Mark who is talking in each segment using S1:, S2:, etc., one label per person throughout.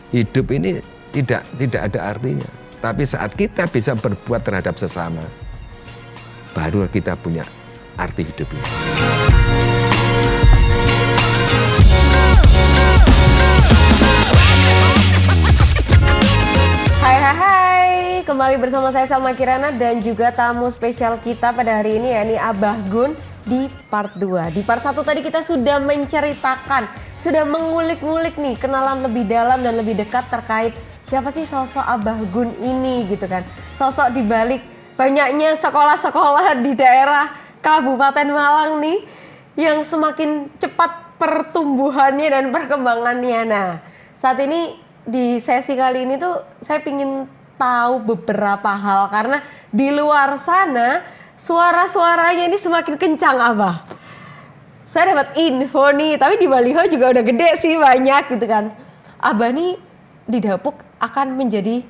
S1: hidup ini tidak ada artinya. Tapi saat kita bisa berbuat terhadap sesama, baru kita punya arti hidup ini.
S2: Hai, kembali bersama saya Salma Kirana dan juga tamu spesial kita pada hari ini yakni Abah Gun di part 2. Di part 1 tadi kita sudah menceritakan, sudah mengulik-ngulik nih, kenalan lebih dalam dan lebih dekat terkait siapa sih sosok Abah Gun ini gitu kan. Sosok dibalik banyaknya sekolah-sekolah di daerah Kabupaten Malang nih yang semakin cepat pertumbuhannya dan perkembangannya. Nah, saat ini di sesi kali ini tuh saya pingin tahu beberapa hal karena di luar sana suara-suaranya ini semakin kencang Abah. Saya dapat info nih, tapi di baliho juga udah gede sih banyak gitu kan. Abah nih didapuk akan menjadi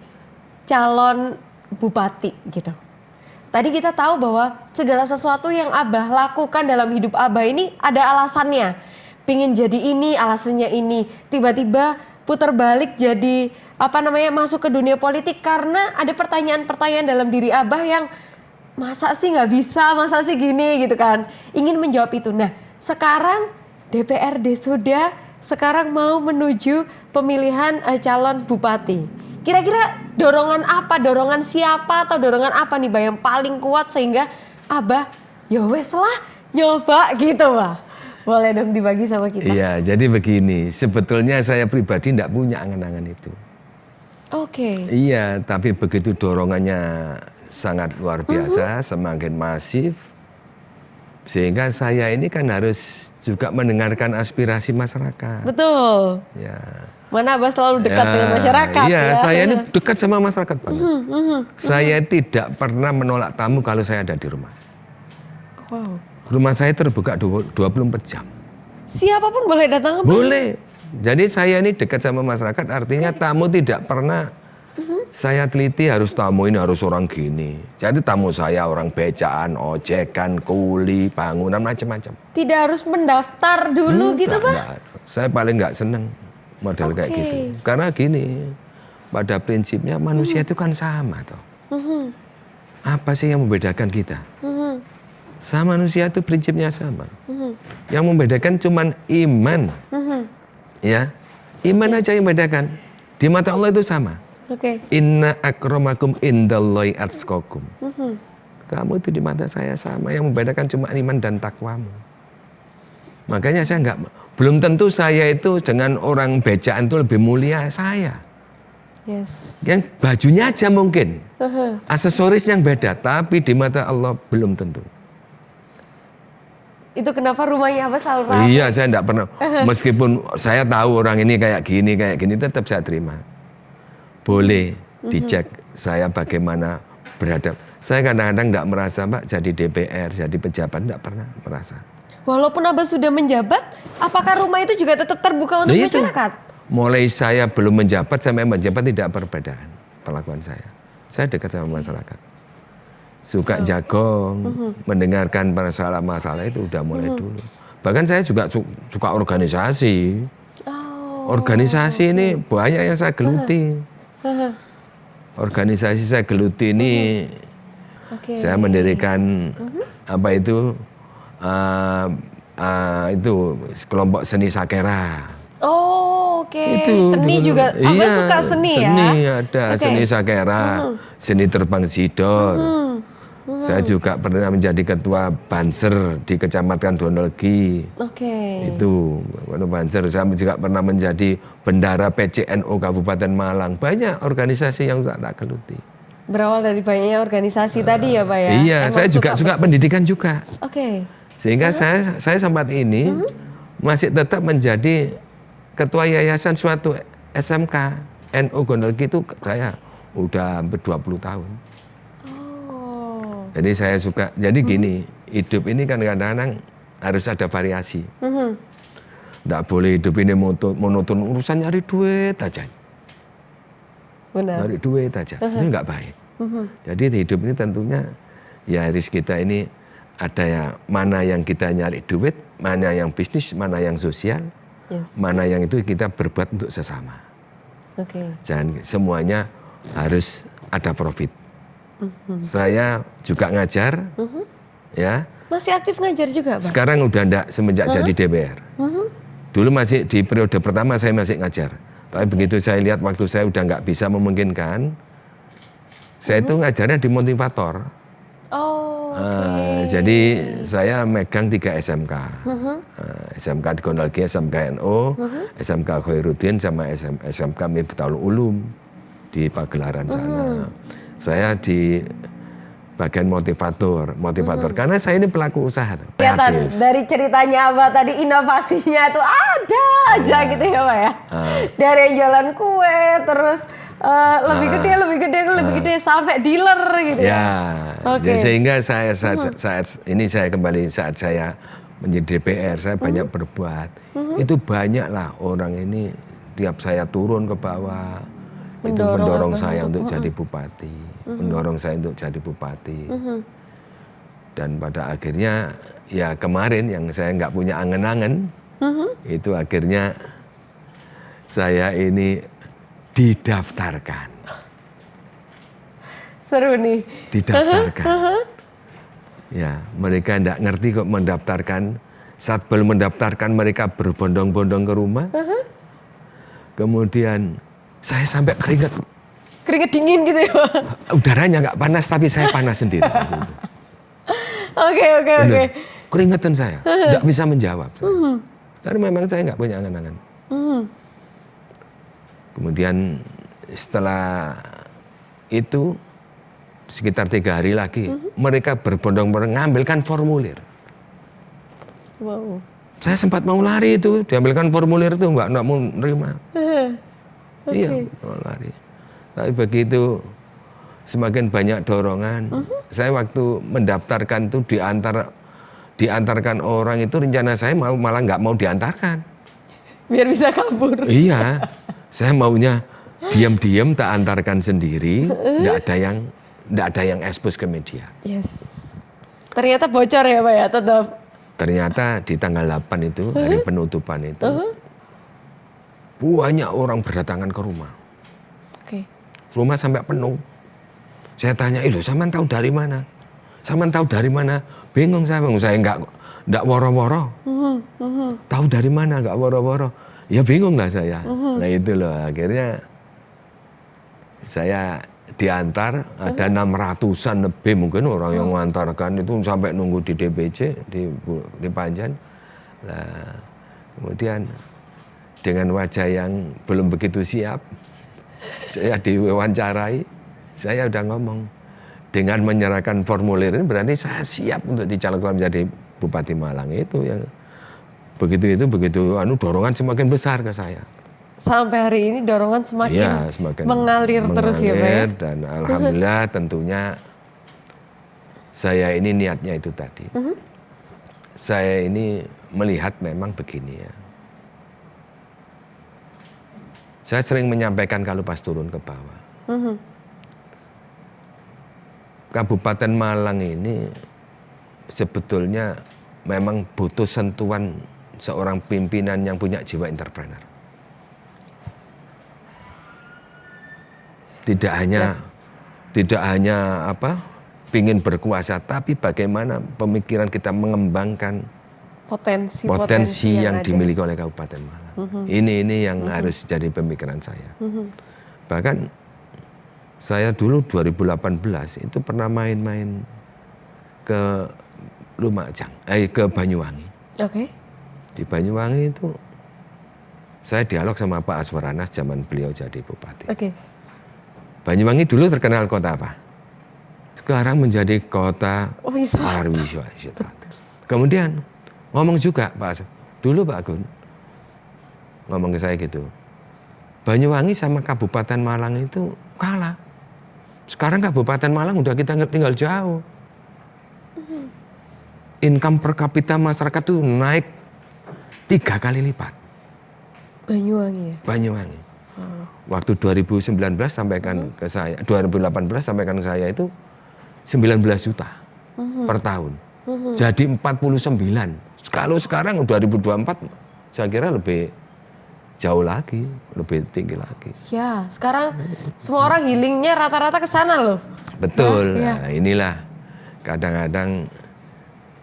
S2: calon bupati gitu. Tadi kita tahu bahwa segala sesuatu yang Abah lakukan dalam hidup Abah ini ada alasannya. Pingin jadi ini, alasannya ini. Tiba-tiba putar balik jadi masuk ke dunia politik karena ada pertanyaan-pertanyaan dalam diri Abah yang masa sih nggak bisa, masa sih gini gitu kan. Ingin menjawab itu. Nah sekarang DPRD sudah, sekarang mau menuju pemilihan calon bupati. Kira-kira dorongan apa, dorongan siapa atau dorongan apa nih Bah yang paling kuat sehingga Abah ya wes lah nyoba gitu Bah. Boleh dong dibagi sama kita.
S1: Iya, jadi begini, sebetulnya saya pribadi tidak punya angan-angan itu.
S2: Oke.
S1: Iya, tapi begitu dorongannya sangat luar biasa, semakin masif, sehingga saya ini kan harus juga mendengarkan aspirasi masyarakat.
S2: Betul.
S1: Ya.
S2: Mana Abah selalu dekat dengan masyarakat
S1: Iya,
S2: ya.
S1: saya ini dekat sama masyarakat banget. Saya tidak pernah menolak tamu kalau saya ada di rumah.
S2: Wow.
S1: Rumah saya terbuka 24 jam.
S2: Siapapun boleh datang Abah?
S1: Boleh. Jadi saya ini dekat sama masyarakat, artinya tamu tidak pernah saya teliti harus tamu ini harus orang gini. Jadi tamu saya orang becaan, ojekan, kuli, bangunan, macam-macam.
S2: Tidak harus mendaftar dulu gitu Pak?
S1: Enggak. Saya paling nggak seneng model kayak gitu. Karena gini, pada prinsipnya manusia itu kan sama toh. Apa sih yang membedakan kita? Sama manusia itu prinsipnya sama. Yang membedakan cuman iman. Ya, iman aja yang membedakan. Di mata Allah itu sama. Inna akramakum indallahi atqakum. Kamu itu di mata saya sama. Yang membedakan cuma iman dan takwamu. Makanya saya belum tentu saya itu dengan orang becaan itu lebih mulia saya. Yang bajunya aja mungkin. Aksesoris yang beda, tapi di mata Allah belum tentu.
S2: Itu kenapa rumahnya Abah selalu ramai?
S1: Iya, saya enggak pernah. Meskipun saya tahu orang ini kayak gini, tetap saya terima. Boleh dicek saya bagaimana beradab. Saya kadang-kadang enggak merasa, Pak, jadi DPR, jadi pejabat, enggak pernah merasa.
S2: Walaupun Abah sudah menjabat, apakah rumah itu juga tetap terbuka untuk masyarakat?
S1: Mulai saya belum menjabat sampai menjabat tidak perbedaan perlakuan saya. Saya dekat sama masyarakat. Suka jagong, mendengarkan masalah-masalah itu udah mulai dulu. Bahkan saya juga suka organisasi. Organisasi ini banyak yang saya geluti. Organisasi saya geluti ini, saya mendirikan itu kelompok seni Sakera. Itu
S2: seni
S1: dulu.
S2: juga. Abah suka seni ya?
S1: Seni ada, seni Sakera, seni terbang Sidor. Saya juga pernah menjadi ketua Banser di Kecamatan Donolgi. Itu Banser. Saya juga pernah menjadi bendara PCNO Kabupaten Malang. Banyak organisasi yang tak geluti.
S2: Berawal dari banyaknya organisasi tadi ya Pak ya?
S1: Iya, saya juga suka pendidikan juga. Sehingga saya sampai ini masih tetap menjadi ketua yayasan suatu SMK NU Donolgi itu saya udah hampir 20 tahun. Jadi saya suka, jadi gini, hidup ini kan kadang-kadang harus ada variasi. Nggak boleh hidup ini monoton urusan nyari duit aja. Nyari duit aja, itu nggak baik. Jadi hidup ini tentunya ya harus kita ini ada ya mana yang kita nyari duit, mana yang bisnis, mana yang sosial, mana yang itu kita berbuat untuk sesama. Jangan semuanya harus ada profit. Saya juga ngajar, ya.
S2: Masih aktif ngajar juga, Pak?
S1: Sekarang udah enggak semenjak jadi DPR. Dulu masih di periode pertama saya masih ngajar. Tapi begitu saya lihat waktu saya udah nggak bisa memungkinkan, saya itu ngajarnya di motivator. Jadi saya megang 3 SMK. SMK di Gondalgi, SMK NU, SMK Khairuddin, sama SMK Miftahul Ulum di Pagelaran sana. Saya di bagian motivator. Karena saya ini pelaku usaha.
S2: Kelihatan dari ceritanya Abah tadi, inovasinya itu ada aja gitu ya Pak ya. Dari yang jualan kue, terus lebih gede sampai dealer gitu ya.
S1: Sehingga saat ini saya kembali saat saya menjadi DPR, saya banyak berbuat. Itu banyaklah orang ini tiap saya turun ke bawah itu mendorong saya untuk jadi bupati, Dan pada akhirnya ya kemarin yang saya nggak punya angen-angen, itu akhirnya saya ini didaftarkan.
S2: Seru nih.
S1: Didaftarkan. Ya, mereka enggak ngerti kok mendaftarkan. Saat belum mendaftarkan mereka berbondong-bondong ke rumah. Kemudian saya sampai keringet.
S2: Keringet dingin gitu ya Pak?
S1: Udaranya nggak panas tapi saya panas sendiri.
S2: Oke.
S1: Keringetan saya, nggak bisa menjawab. Karena memang saya nggak punya angan-angan. Kemudian setelah itu sekitar 3 hari lagi mereka berbondong-bondong mengambilkan formulir.
S2: Wow.
S1: Saya sempat mau lari itu, diambilkan formulir itu nggak mau nerima. Iya, mau lari. Tapi begitu semakin banyak dorongan, saya waktu mendaftarkan itu diantarkan orang itu rencana saya malah nggak mau diantarkan.
S2: Biar bisa kabur.
S1: Iya, saya maunya diam-diam tak antarkan sendiri, nggak ada yang expose ke media.
S2: Yes. Ternyata bocor ya Pak ya, tetap.
S1: Ternyata di tanggal 8 itu, hari penutupan itu, banyak orang berdatangan ke rumah. Rumah sampai penuh. Saya tanya, loh Saman tahu dari mana? Bingung saya nggak woro-woro. Tahu dari mana nggak woro-woro? Ya bingung lah saya. Nah itu loh akhirnya saya diantar, ada 600-an lebih mungkin orang yang mengantarkan itu sampai nunggu di DPC di Panjen. Nah, kemudian dengan wajah yang belum begitu siap, saya diwawancarai, saya udah ngomong dengan menyerahkan formulir ini berarti saya siap untuk dicalonkan menjadi Bupati Malang. Itu yang begitu dorongan semakin besar ke saya.
S2: Sampai hari ini dorongan semakin mengalir terus ya Pak ya?
S1: Dan alhamdulillah tentunya saya ini niatnya itu tadi. Saya ini melihat memang begini ya. Saya sering menyampaikan kalau pas turun ke bawah. Kabupaten Malang ini sebetulnya memang butuh sentuhan seorang pimpinan yang punya jiwa entrepreneur. Tidak hanya pingin berkuasa, tapi bagaimana pemikiran kita mengembangkan potensi yang dimiliki oleh Kabupaten Malang. Ini yang harus jadi pemikiran saya. Bahkan saya dulu 2018 itu pernah main-main ke Lumajang, ke Banyuwangi. Di Banyuwangi itu saya dialog sama Pak Aswaranas zaman beliau jadi bupati. Banyuwangi dulu terkenal kota apa? Sekarang menjadi kota pariwisata. Kemudian ngomong juga dulu Pak Gun ngomong ke saya gitu, Banyuwangi sama Kabupaten Malang itu kalah. Sekarang Kabupaten Malang udah kita tinggal jauh. Income per kapita masyarakat itu naik 3 kali lipat. Banyuwangi. Waktu 2019 sampaikan ke saya, 2018 sampaikan ke saya itu 19 juta per tahun. Jadi 49. Kalau sekarang 2024 saya kira lebih jauh lagi, lebih tinggi lagi.
S2: Ya, sekarang semua orang healingnya rata-rata ke sana loh.
S1: Betul.
S2: Nah,
S1: Nah, inilah kadang-kadang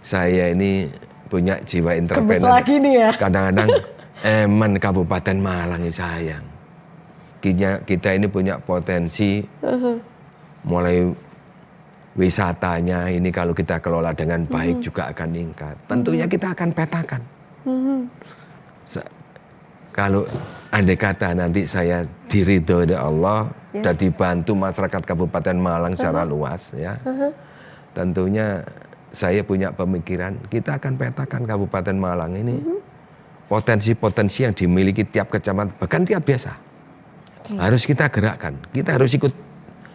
S1: saya ini punya jiwa
S2: Gemes
S1: entrepreneur.
S2: lagi nih ya.
S1: Kadang-kadang eman Kabupaten Malang ini sayang. Kita ini punya potensi mulai wisatanya ini kalau kita kelola dengan baik juga akan meningkat. Tentunya kita akan petakan. Kalau andai kata nanti saya diridhoi oleh Allah dan dibantu masyarakat Kabupaten Malang secara luas ya, tentunya saya punya pemikiran kita akan petakan Kabupaten Malang ini potensi-potensi yang dimiliki tiap kecamatan bahkan tiap desa harus kita gerakkan, kita harus ikut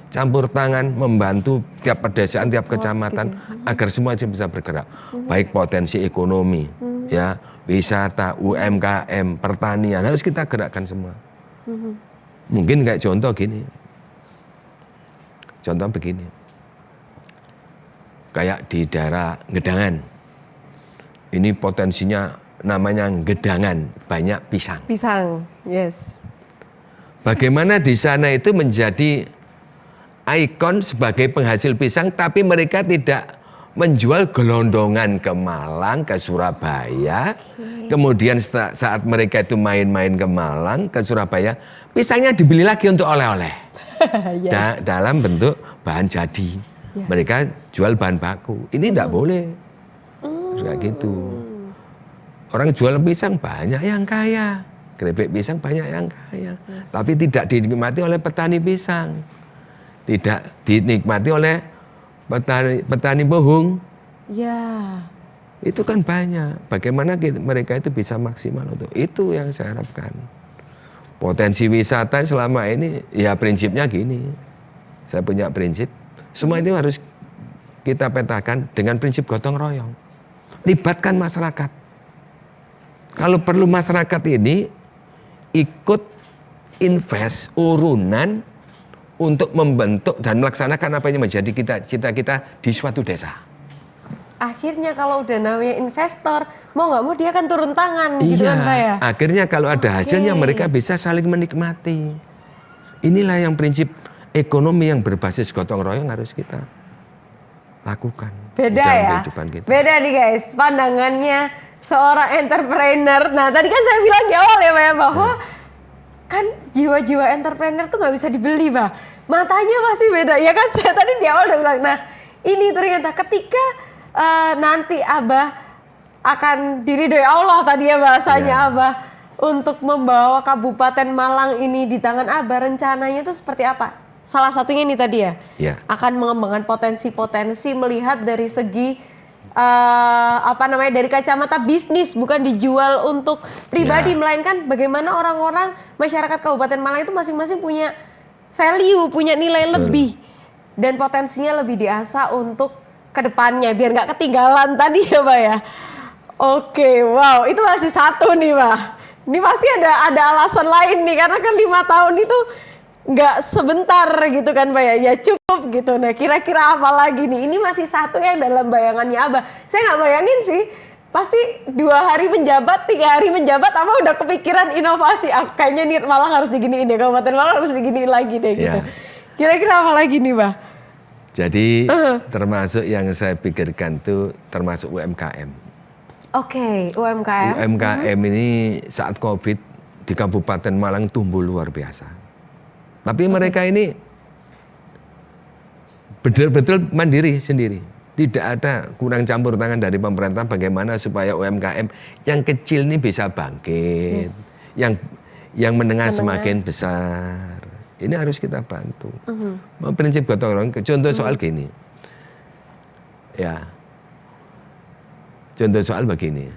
S1: campur tangan membantu tiap pedesaan, tiap kecamatan agar semua bisa bergerak, baik potensi ekonomi, ya, wisata, UMKM, pertanian harus kita gerakkan semua. Mungkin kayak contoh gini, contoh begini, kayak di daerah Gedangan, ini potensinya namanya Gedangan, banyak pisang.
S2: Pisang, yes.
S1: Bagaimana di sana itu menjadi ikon sebagai penghasil pisang, tapi mereka tidak menjual gelondongan ke Malang, ke Surabaya. Kemudian saat mereka itu main-main ke Malang, ke Surabaya, pisangnya dibeli lagi untuk oleh-oleh. Dalam bentuk bahan jadi. Mereka jual bahan baku. Ini tidak boleh. Kayak gitu. Orang jual pisang banyak yang kaya. Keripik pisang banyak yang kaya. Tapi tidak dinikmati oleh petani pisang. Tidak dinikmati oleh petani bohong.
S2: Ya.
S1: Itu kan banyak. Bagaimana mereka itu bisa maksimal untuk itu yang saya harapkan. Potensi wisata selama ini ya prinsipnya gini. Saya punya prinsip. Semua itu harus kita petakan dengan prinsip gotong royong. Libatkan masyarakat. Kalau perlu masyarakat ini ikut invest urunan untuk membentuk dan melaksanakan apa yang menjadi cita kita di suatu desa.
S2: Akhirnya kalau udah namanya investor, mau nggak mau dia akan turun tangan gitu kan Pak ya?
S1: Akhirnya kalau ada hasilnya mereka bisa saling menikmati. Inilah yang prinsip ekonomi yang berbasis gotong royong harus kita lakukan.
S2: Beda ya? Beda nih guys, pandangannya seorang entrepreneur. Nah tadi kan saya bilang di awal ya Pak ya, bahwa kan jiwa-jiwa entrepreneur tuh nggak bisa dibeli Pak. Matanya pasti beda. Ya kan saya tadi di awal udah bilang, nah ini ternyata ketika nanti Abah akan diridhoi Allah tadi ya bahasanya Abah untuk membawa Kabupaten Malang ini di tangan Abah, rencananya itu seperti apa? Salah satunya ini tadi ya, akan mengembangkan potensi-potensi melihat dari segi dari kacamata bisnis, bukan dijual untuk pribadi, melainkan bagaimana orang-orang masyarakat Kabupaten Malang itu masing-masing punya value, punya nilai lebih dan potensinya lebih diasah untuk kedepannya biar nggak ketinggalan tadi ya Pak ya. Oke, wow, itu masih satu nih Pak. Ini pasti ada alasan lain nih karena kan 5 tahun itu nggak sebentar gitu kan Pak ya. Ya cukup gitu. Nah kira-kira apa lagi nih? Ini masih satu yang dalam bayangannya Abah. Saya nggak bayangin sih. Pasti 2 hari menjabat, 3 hari menjabat, apa udah kepikiran inovasi. Kayaknya nih Malang harus diginiin ya, Kabupaten Malang harus diginiin lagi deh gitu. Kira-kira apa lagi nih Pak?
S1: Jadi termasuk yang saya pikirkan tuh termasuk UMKM.
S2: Oke, UMKM.
S1: UMKM ini saat COVID di Kabupaten Malang tumbuh luar biasa. Tapi mereka ini betul-betul mandiri sendiri. Tidak ada kurang campur tangan dari pemerintah bagaimana supaya UMKM yang kecil ini bisa bangkit. Yang menengah semakin besar. Ini harus kita bantu. Prinsip gotong royong. Contoh soal gini. Ya. Contoh soal begini.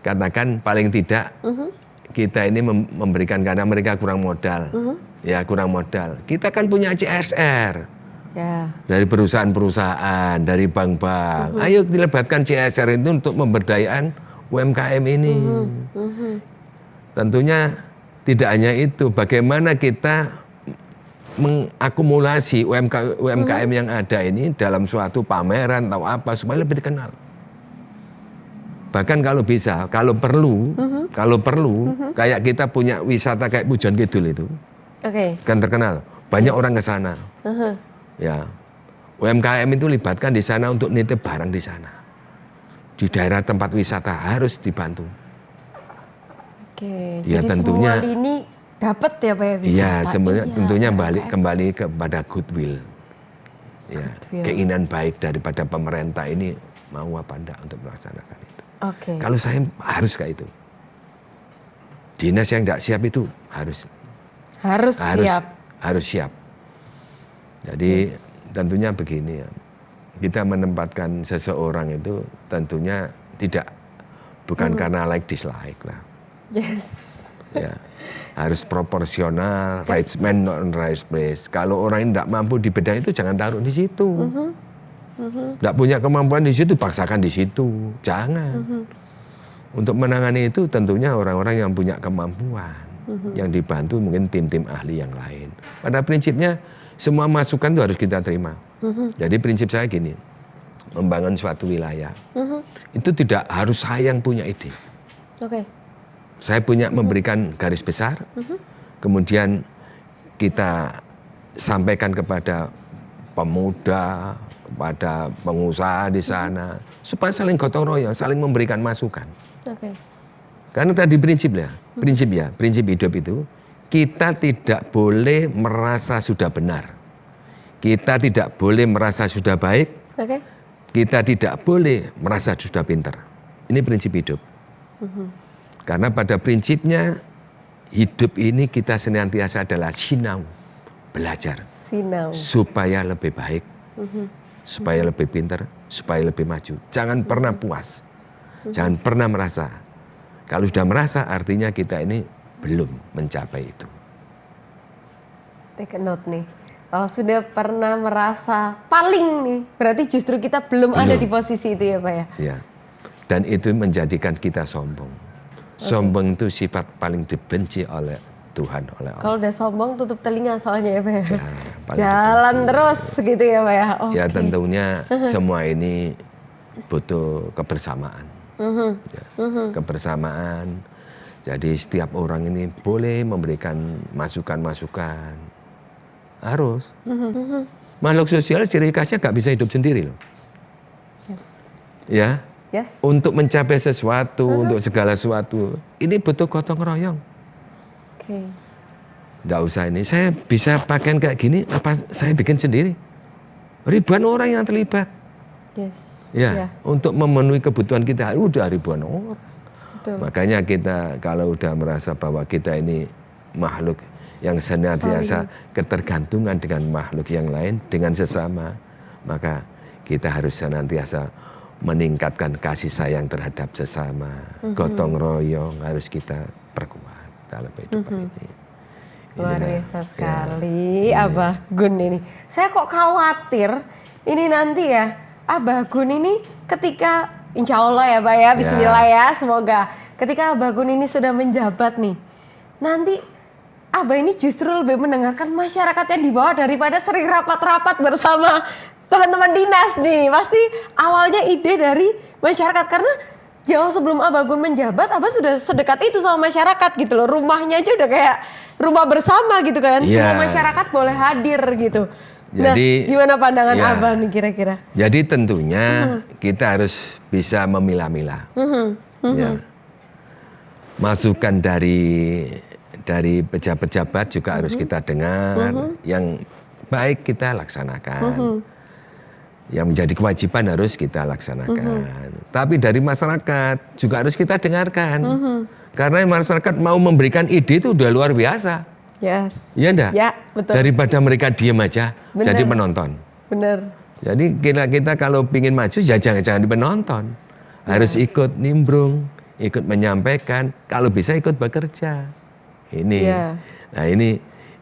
S1: Katakan paling tidak kita ini memberikan karena mereka kurang modal. Ya, kurang modal. Kita kan punya CSR. Dari perusahaan-perusahaan, dari bank-bank. Ayo dilibatkan CSR itu untuk pemberdayaan UMKM ini. Tentunya tidak hanya itu, bagaimana kita mengakumulasi UMKM yang ada ini dalam suatu pameran atau apa supaya lebih dikenal. Bahkan kalau bisa, kalau perlu, kayak kita punya wisata kayak Pujon Kidul itu, kan terkenal, banyak orang ke sana. Ya, UMKM itu libatkan di sana untuk nitip barang di sana. Di daerah tempat wisata harus dibantu.
S2: Ya, jadi tentunya semua ini dapat ya Pak ya wisata.
S1: Iya, sebenarnya tentunya kembali kepada goodwill. Ya, keinginan baik daripada pemerintah ini mau apa enggak untuk melaksanakan itu. Kalau saya harus kayak itu. Dinas yang tidak siap itu harus siap. Jadi tentunya begini ya. Kita menempatkan seseorang itu tentunya bukan karena like dislike lah. Ya, harus proporsional, right man not right place. Kalau orang ini tidak mampu di bidang itu jangan taruh di situ. Tidak punya kemampuan di situ, paksakan di situ. Jangan. Untuk menangani itu tentunya orang-orang yang punya kemampuan. Yang dibantu mungkin tim-tim ahli yang lain. Pada prinsipnya semua masukan itu harus kita terima. Jadi prinsip saya gini, membangun suatu wilayah. Itu tidak harus saya yang punya ide. Saya punya memberikan garis besar, kemudian kita sampaikan kepada pemuda, kepada pengusaha di sana, supaya saling gotong royong, saling memberikan masukan. Karena tadi prinsip hidup itu, kita tidak boleh merasa sudah benar. Kita tidak boleh merasa sudah baik. Kita tidak boleh merasa sudah pintar. Ini prinsip hidup. Karena pada prinsipnya hidup ini kita senantiasa adalah sinau, belajar. Supaya lebih baik, supaya lebih pintar, supaya lebih maju. Jangan pernah puas, jangan pernah merasa. Kalau sudah merasa artinya kita ini belum mencapai itu.
S2: Take a note nih. Kalau sudah pernah merasa paling nih, berarti justru kita belum ada di posisi itu ya Pak ya?
S1: Ya, dan itu menjadikan kita sombong. Sombong itu sifat paling dibenci oleh Tuhan, oleh Allah.
S2: Kalau udah sombong tutup telinga soalnya ya Pak ya? Jalan dibenci. Terus gitu ya Pak ya?
S1: Ya tentunya semua ini butuh kebersamaan. Kebersamaan. Jadi setiap orang ini boleh memberikan masukan-masukan. Harus. Makhluk sosial ciri khasnya gak bisa hidup sendiri loh. Ya. Untuk mencapai sesuatu, untuk segala sesuatu, ini butuh gotong royong. Nggak usah ini, saya bisa pakaian kayak gini, apa saya bikin sendiri? Ribuan orang yang terlibat. Untuk memenuhi kebutuhan kita, udah ribuan orang. Makanya kita kalau udah merasa bahwa kita ini makhluk yang senantiasa ketergantungan dengan makhluk yang lain, dengan sesama, maka kita harus senantiasa meningkatkan kasih sayang terhadap sesama, gotong royong harus kita perkuat dalam kehidupan ini.
S2: Luar biasa sekali Abah Gun ini. Saya kok khawatir ini nanti ya Abah Gun ini ketika insya Allah ya Pak ya, bismillah ya, semoga ketika Abah Gun ini sudah menjabat nih, nanti Abah ini justru lebih mendengarkan masyarakat yang di bawah daripada sering rapat-rapat bersama teman-teman dinas nih. Pasti awalnya ide dari masyarakat karena jauh sebelum Abah Gun menjabat, Abah sudah sedekat itu sama masyarakat gitu loh. Rumahnya aja udah kayak rumah bersama gitu kan. Semua masyarakat boleh hadir gitu. Jadi, nah, gimana pandangan Abah nih kira-kira?
S1: Jadi tentunya kita harus bisa memilah-milah. Masukan dari pejabat-pejabat juga harus kita dengar. Yang baik kita laksanakan. Yang menjadi kewajiban harus kita laksanakan. Tapi dari masyarakat juga harus kita dengarkan. Karena masyarakat mau memberikan ide itu udah luar biasa. Iya enggak?
S2: Ya, betul.
S1: Daripada mereka diem aja, jadi penonton.
S2: Bener.
S1: Jadi kita kalau ingin maju ya jangan di penonton. Harus ikut nimbrung, ikut menyampaikan, kalau bisa ikut bekerja. Ini. Nah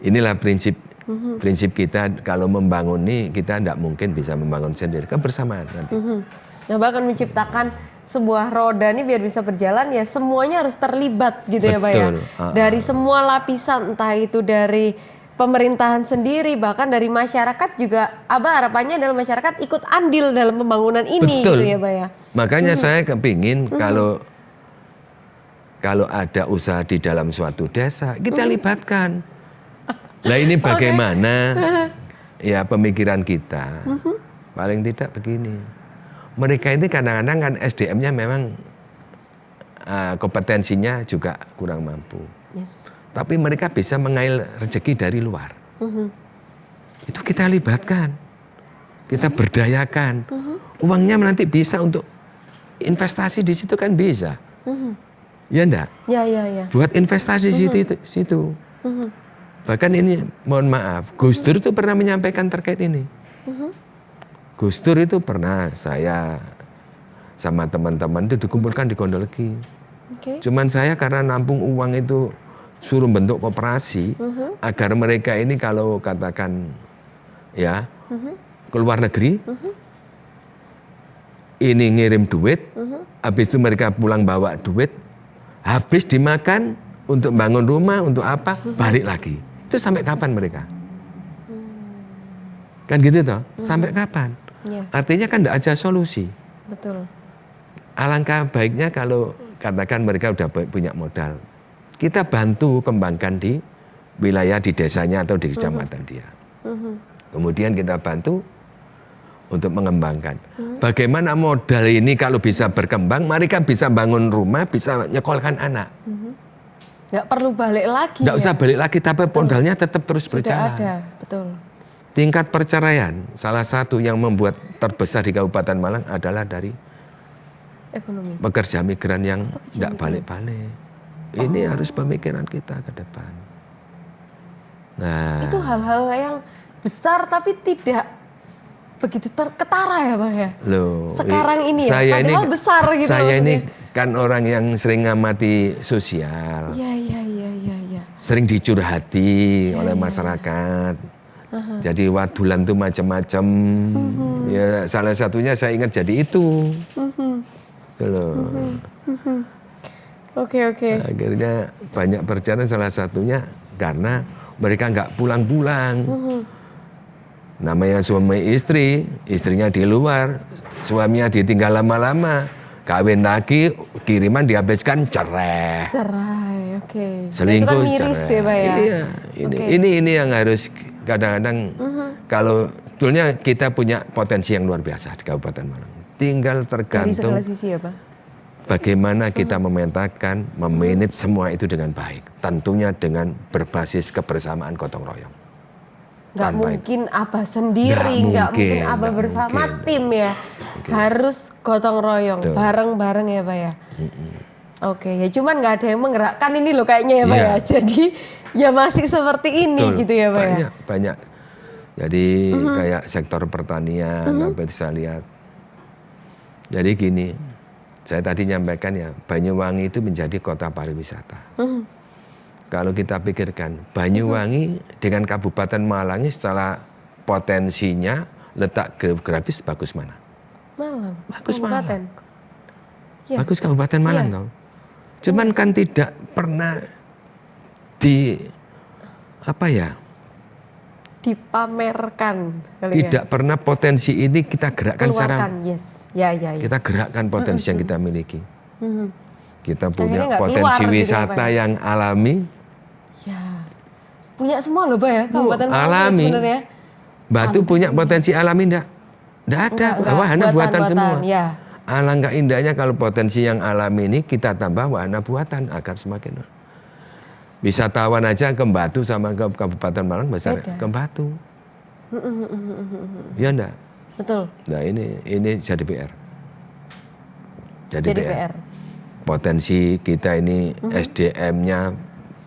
S1: inilah prinsip kita kalau membangun ini, kita tidak mungkin bisa membangun sendiri, kebersamaan nanti.
S2: Nah bahkan menciptakan sebuah roda ini biar bisa berjalan ya semuanya harus terlibat gitu. Betul. Ya Pak ya. Dari semua lapisan, entah itu dari pemerintahan sendiri, bahkan dari masyarakat juga, Abah harapannya adalah masyarakat ikut andil dalam pembangunan ini.
S1: Betul.
S2: Gitu ya, Bah ya.
S1: Makanya saya kepingin kalau ada usaha di dalam suatu desa, kita libatkan. Lah ini bagaimana ya pemikiran kita, paling tidak begini. Mereka ini kadang-kadang kan SDM-nya memang kompetensinya juga kurang mampu.
S2: Yes.
S1: Tapi mereka bisa mengail rezeki dari luar. Itu kita libatkan, kita berdayakan. Uangnya nanti bisa untuk investasi di situ kan bisa. Ya enggak?
S2: Ya.
S1: Buat investasi di situ. Bahkan ini mohon maaf, Gus Dur itu pernah menyampaikan terkait ini. Gus Dur itu pernah saya sama teman-teman itu dikumpulkan di Gondolegi. Cuman saya karena nampung uang itu suruh bentuk koperasi agar mereka ini kalau katakan ya ke luar negeri ini ngirim duit, habis itu mereka pulang bawa duit, habis dimakan untuk bangun rumah, untuk apa, balik lagi. Itu sampai kapan mereka? Kan gitu toh, sampai kapan? Artinya kan tidak ada solusi.
S2: Betul.
S1: Alangkah baiknya kalau katakan mereka udah punya modal, kita bantu kembangkan di wilayah di desanya atau di kecamatan dia. Kemudian kita bantu untuk mengembangkan. Bagaimana modal ini kalau bisa berkembang, mereka bisa bangun rumah, bisa nyekolahkan anak.
S2: Nggak perlu balik lagi.
S1: Nggak usah balik lagi, tapi modalnya tetap terus berjalan.
S2: Sudah ada, betul.
S1: Tingkat perceraian, salah satu yang membuat terbesar di Kabupaten Malang adalah dari
S2: ekonomi.
S1: Pekerja migran yang tidak balik-balik. Ini harus pemikiran kita ke depan. Nah,
S2: itu hal-hal yang besar tapi tidak begitu ketara ya, Bang ya.
S1: Loh,
S2: sekarang ini ya,
S1: saya
S2: padahal
S1: ini,
S2: besar gitu.
S1: Saya
S2: maksudnya.
S1: ini kan orang yang sering ngamati sosial.
S2: Iya.
S1: Sering dicurhati oleh masyarakat. Jadi wadulan tuh macam-macam. Ya salah satunya saya ingat jadi itu.
S2: Oke.
S1: Akhirnya banyak perceraian salah satunya karena mereka nggak pulang-pulang. Namanya suami istri, istrinya di luar, suaminya ditinggal lama-lama, kawin lagi, kiriman dihabiskan cerai.
S2: Cerai, oke.
S1: Selingkuh,
S2: itu kan miris
S1: cerai.
S2: ya, Pak ya.
S1: Iya, ini yang harus kadang-kadang kalau sebetulnya kita punya potensi yang luar biasa di Kabupaten Malang. Tinggal
S2: Dari
S1: tergantung
S2: segala sisi ya, Pak.
S1: bagaimana kita memetakan, memanage semua itu dengan baik. Tentunya dengan berbasis kebersamaan gotong royong.
S2: Nggak mungkin Abah sendiri, nggak mungkin Abah bersama tim ya. Harus gotong royong, bareng-bareng ya, Pak ya. Oke, ya cuman nggak ada yang menggerakkan ini loh kayaknya ya, Pak ya. Jadi ya masih seperti ini gitu ya, Pak ya.
S1: Banyak. Jadi kayak sektor pertanian, apa saya lihat. Jadi gini, saya tadi nyampaikan ya, Banyuwangi itu menjadi kota pariwisata. Kalau kita pikirkan, Banyuwangi dengan Kabupaten Malang secara potensinya, letak geografis bagus mana?
S2: Malang.
S1: Bagus
S2: Kabupaten.
S1: Malang.
S2: Ya.
S1: Bagus Kabupaten Malang toh. Cuman kan tidak pernah
S2: dipamerkan kali
S1: tidak pernah potensi ini kita gerakkan secara
S2: Ya.
S1: kita gerakkan potensi yang kita miliki. Kita punya
S2: Akhirnya
S1: potensi
S2: keluar,
S1: wisata
S2: gitu ya,
S1: yang alami.
S2: Ya. Punya semua loh, Pak ya, Kabupaten Malang
S1: alami.
S2: sebenarnya.
S1: Batu punya potensi alami enggak? Enggak ada, wahana buatan semua.
S2: Ya.
S1: Alangkah indahnya kalau potensi yang alami ini kita tambah wahana buatan agar semakin. Wisatawan aja ke Batu sama ke Kabupaten Malang besar ke Batu. Ya enggak?
S2: Betul.
S1: Nah ini jadi PR. Jadi PR. Potensi kita ini SDM-nya,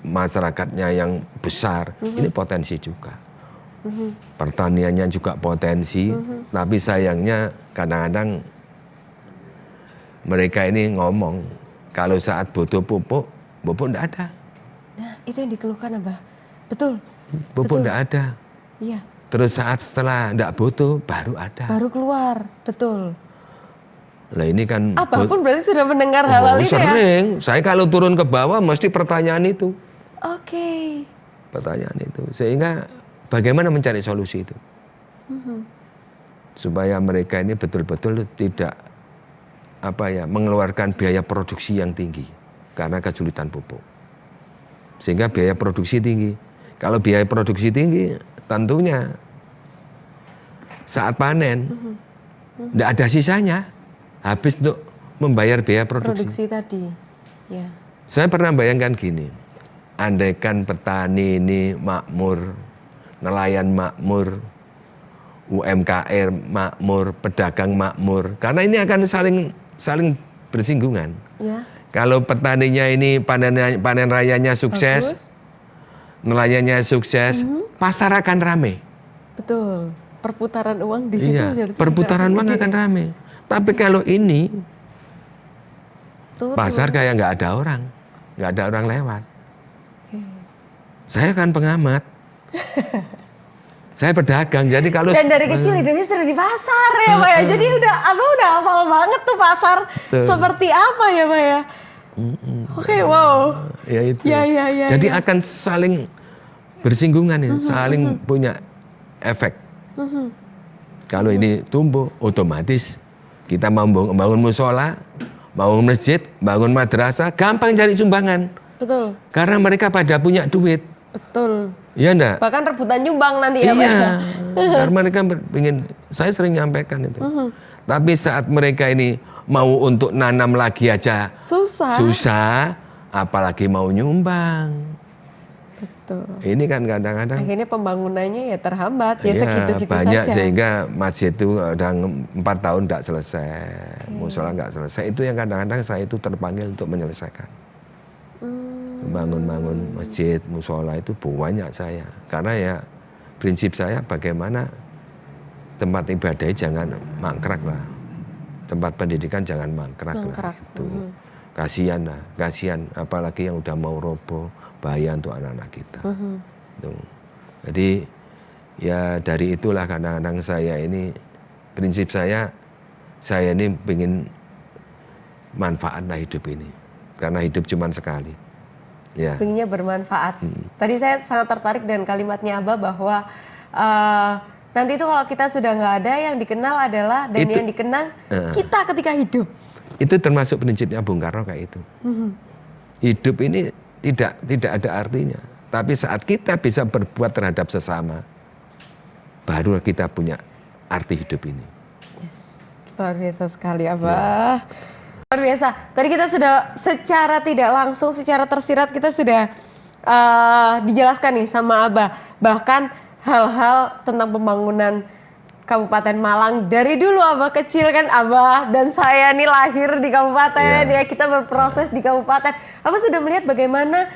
S1: masyarakatnya yang besar, ini potensi juga. Pertaniannya juga potensi, tapi sayangnya kadang-kadang mereka ini ngomong, kalau saat butuh pupuk enggak ada.
S2: Nah, itu yang dikeluhkan, Abah. Betul.
S1: Pupuk enggak ada.
S2: Iya.
S1: Terus saat setelah enggak butuh, baru ada.
S2: Baru keluar, betul.
S1: Lah ini kan...
S2: Abah pun berarti sudah mendengar hal-hal itu ya?
S1: Sering. Saya kalau turun ke bawah mesti pertanyaan itu.
S2: Oke.
S1: pertanyaan itu. Sehingga bagaimana mencari solusi itu? Supaya mereka ini betul-betul tidak mengeluarkan biaya produksi yang tinggi karena kesulitan pupuk. Sehingga biaya produksi tinggi. Kalau biaya produksi tinggi, tentunya saat panen tidak ada sisanya, habis untuk membayar biaya produksi.
S2: Produksi tadi, ya.
S1: Saya pernah bayangkan gini, andaikan petani ini makmur, nelayan makmur, UMKM makmur, pedagang makmur, karena ini akan saling bersinggungan.
S2: Ya.
S1: Kalau petaninya ini panen rayanya sukses, nelayannya sukses, pasar akan rame.
S2: Betul, perputaran uang di situ.
S1: Iya, perputaran uang akan rame. Tapi kalau ini pasar kayak nggak ada orang lewat. Saya kan pengamat. Saya pedagang, jadi kalau
S2: dan dari kecil hidupnya sudah di pasar ya Pak ya. Jadi Abah udah hafal banget tuh pasar seperti apa ya Pak ya. Oke, wow.
S1: Ya itu.
S2: Ya.
S1: Jadi akan saling bersinggungan ya, saling punya efek. Kalau ini tumbuh, otomatis kita mau bangun musola, bangun masjid, bangun madrasah, gampang cari sumbangan.
S2: Betul.
S1: Karena mereka pada punya duit.
S2: Betul.
S1: Iya enggak?
S2: Bahkan rebutan nyumbang nanti ya Pak.
S1: Iya, karena mereka ingin, saya sering nyampaikan itu. Tapi saat mereka ini mau untuk nanam lagi aja susah, apalagi mau nyumbang.
S2: Betul.
S1: Ini kan kadang-kadang
S2: akhirnya pembangunannya ya terhambat, ya
S1: iya,
S2: segitu-gitu
S1: banyak
S2: saja.
S1: sehingga masjid itu udah 4 tahun tidak selesai, musola nggak selesai. Itu yang kadang-kadang saya itu terpanggil untuk menyelesaikan. Bangun-bangun masjid, musola itu banyak saya. Karena ya prinsip saya bagaimana tempat ibadah jangan mangkrak lah. Tempat pendidikan jangan mangkrak. Lah. Itu. Kasihan lah, kasihan apalagi yang udah mau roboh, bahaya untuk anak-anak kita. Itu. Jadi ya dari itulah kadang-kadang saya ini, prinsip saya ini ingin manfaat lah hidup ini. Karena hidup cuma sekali. Ya.
S2: Pengennya bermanfaat. Tadi saya sangat tertarik dengan kalimatnya Abah bahwa nanti itu kalau kita sudah nggak ada, yang dikenal adalah dan yang dikenang kita ketika hidup.
S1: Itu termasuk prinsipnya Bung Karno kayak itu. Hidup ini tidak ada artinya. Tapi saat kita bisa berbuat terhadap sesama, baru kita punya arti hidup ini.
S2: Yes. Luar biasa sekali Abah. Ya. Luar biasa. Tadi kita sudah secara tidak langsung, secara tersirat kita sudah dijelaskan nih sama Abah. Bahkan hal-hal tentang pembangunan Kabupaten Malang. Dari dulu Abah kecil kan, Abah dan saya nih lahir di kabupaten, ya kita berproses di kabupaten. Abah sudah melihat bagaimana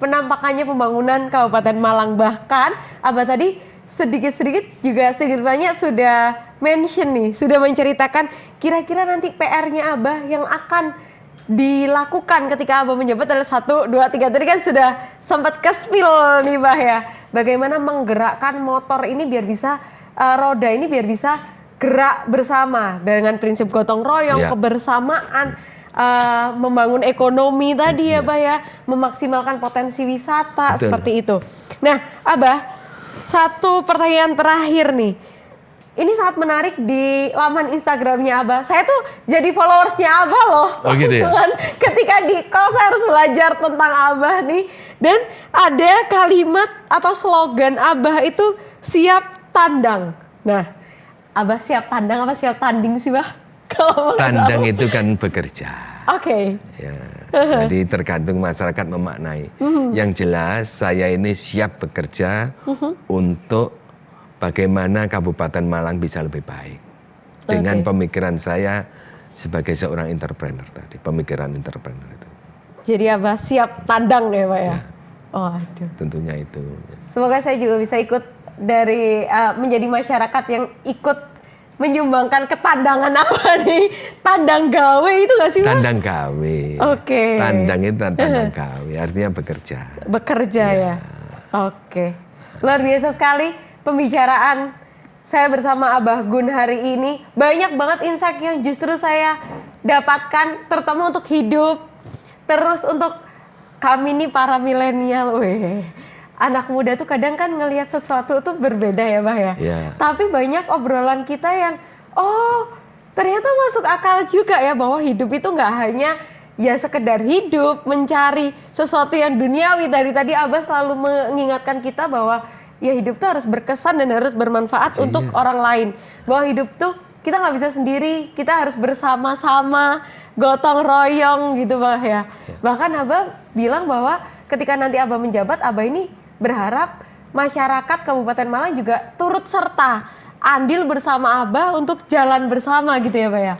S2: penampakannya pembangunan Kabupaten Malang. Bahkan Abah tadi sedikit-sedikit juga sedikit banyak sudah mention nih, sudah menceritakan kira-kira nanti PR-nya Abah yang akan dilakukan ketika Abah menjabat adalah 1, 2, 3. Tadi kan sudah sempat ke-spill nih Bah ya. Bagaimana menggerakkan motor ini biar bisa, roda ini biar bisa gerak bersama dengan prinsip gotong royong, kebersamaan, membangun ekonomi tadi ya Bah ya, memaksimalkan potensi wisata. Betul. Seperti itu. Nah Abah, satu pertanyaan terakhir nih. Ini sangat menarik di laman Instagramnya Abah. Saya tuh jadi followersnya Abah loh.
S1: Oh gitu ya?
S2: Ketika di call saya harus belajar tentang Abah nih. Dan ada kalimat atau slogan Abah itu siap tandang. Nah, Abah siap tandang apa siap tanding sih Bah? Kalau
S1: tandang itu kan bekerja.
S2: Oke.
S1: Ya, jadi tergantung masyarakat memaknai. Yang jelas saya ini siap bekerja untuk bagaimana Kabupaten Malang bisa lebih baik. Dengan pemikiran saya sebagai seorang entrepreneur tadi, pemikiran entrepreneur itu.
S2: Jadi Abah siap tandang ya Pak ya? Oh aduh.
S1: Tentunya itu.
S2: Semoga saya juga bisa ikut dari menjadi masyarakat yang ikut menyumbangkan ketandangan apa nih? Tandang gawe itu gak sih Pak? Tandang
S1: gawe.
S2: Oke.
S1: Tandang itu tandang gawe, artinya bekerja.
S2: Bekerja ya? Oke. Luar biasa sekali pembicaraan saya bersama Abah Gun hari ini. Banyak banget insight yang justru saya dapatkan, terutama untuk hidup, terus untuk kami nih para milenial, anak muda tuh kadang kan ngelihat sesuatu tuh berbeda ya, Bah ya. Tapi banyak obrolan kita yang, oh ternyata masuk akal juga ya bahwa hidup itu nggak hanya ya sekedar hidup, mencari sesuatu yang duniawi. Dari tadi Abah selalu mengingatkan kita bahwa ya hidup tuh harus berkesan dan harus bermanfaat untuk orang lain. Bahwa hidup tuh kita nggak bisa sendiri, kita harus bersama-sama, gotong royong gitu Bah ya. Bahkan Abah bilang bahwa ketika nanti Abah menjabat, Abah ini berharap masyarakat Kabupaten Malang juga turut serta andil bersama Abah untuk jalan bersama gitu ya Bah ya.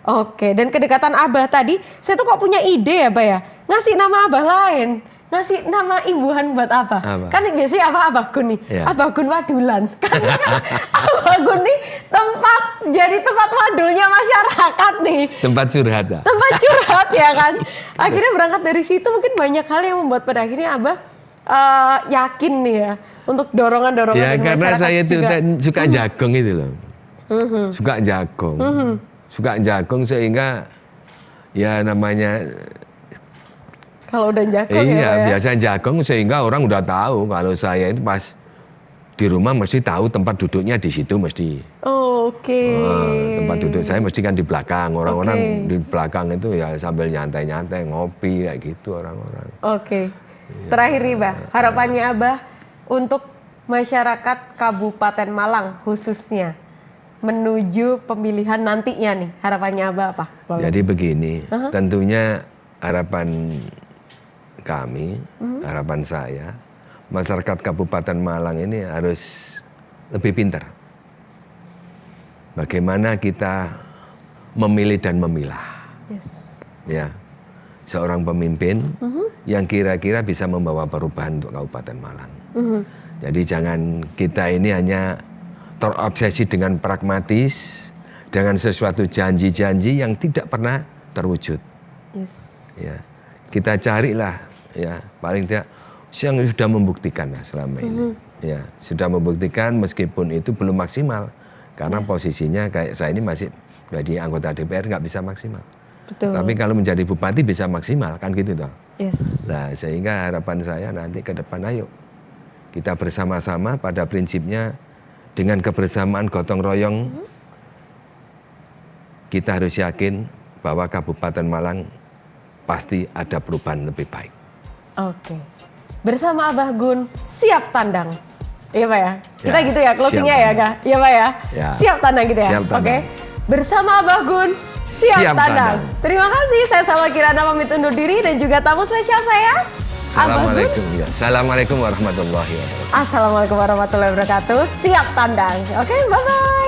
S2: Oke, dan kedekatan Abah tadi, saya tuh kok punya ide ya Bah ya, ngasih nama Abah lain. Ngasih nama imbuhan buat apa? Kan biasanya Abah Gun nih, Abah Gun Wadulan. Karena Abah Gun nih jadi tempat wadulnya masyarakat nih.
S1: Tempat curhat ya?
S2: Tempat curhat ya kan. Akhirnya berangkat dari situ mungkin banyak hal yang membuat pada akhirnya Abah yakin nih ya. Untuk dorongan-dorongan
S1: ya,
S2: dari
S1: karena
S2: masyarakat
S1: saya itu
S2: juga.
S1: Suka jagung itu loh. Suka jagung. Suka jagung sehingga ya namanya...
S2: Kalau udah jagung
S1: ya biasanya jagung sehingga orang udah tahu kalau saya itu pas di rumah mesti tahu tempat duduknya di situ mesti. Tempat duduk saya mesti kan di belakang. Orang-orang di belakang itu ya sambil nyantai-nyantai, ngopi kayak gitu orang-orang.
S2: Terakhir nih Bah, harapannya Abah untuk masyarakat Kabupaten Malang khususnya menuju pemilihan nantinya nih, harapannya Abah apa?
S1: Jadi begini, tentunya harapan kami, harapan saya, masyarakat Kabupaten Malang ini harus lebih pintar. Bagaimana kita memilih dan memilah. Ya, seorang pemimpin yang kira-kira bisa membawa perubahan untuk Kabupaten Malang. Jadi jangan kita ini hanya terobsesi dengan pragmatis, dengan sesuatu janji-janji yang tidak pernah terwujud. Ya, kita carilah ya paling tidak yang sudah membuktikan lah selama ini. Ya, sudah membuktikan meskipun itu belum maksimal karena posisinya kayak saya ini masih jadi anggota DPR nggak bisa maksimal. Tapi kalau menjadi bupati bisa maksimal kan gitu toh. Nah, sehingga harapan saya nanti ke depan ayo kita bersama-sama pada prinsipnya dengan kebersamaan gotong royong kita harus yakin bahwa Kabupaten Malang pasti ada perubahan lebih baik.
S2: Bersama Abah Gun siap tandang. Iya Pak ya? Kita gitu ya closingnya ya Kak? Iya Pak ya? Siap tandang gitu ya? Bersama Abah Gun siap tandang. Terima kasih, saya Salwa Kirana pamit undur diri dan juga tamu spesial saya.
S1: Assalamualaikum. Assalamualaikum warahmatullahi wabarakatuh.
S2: Assalamualaikum warahmatullahi wabarakatuh. Siap tandang. Bye-bye.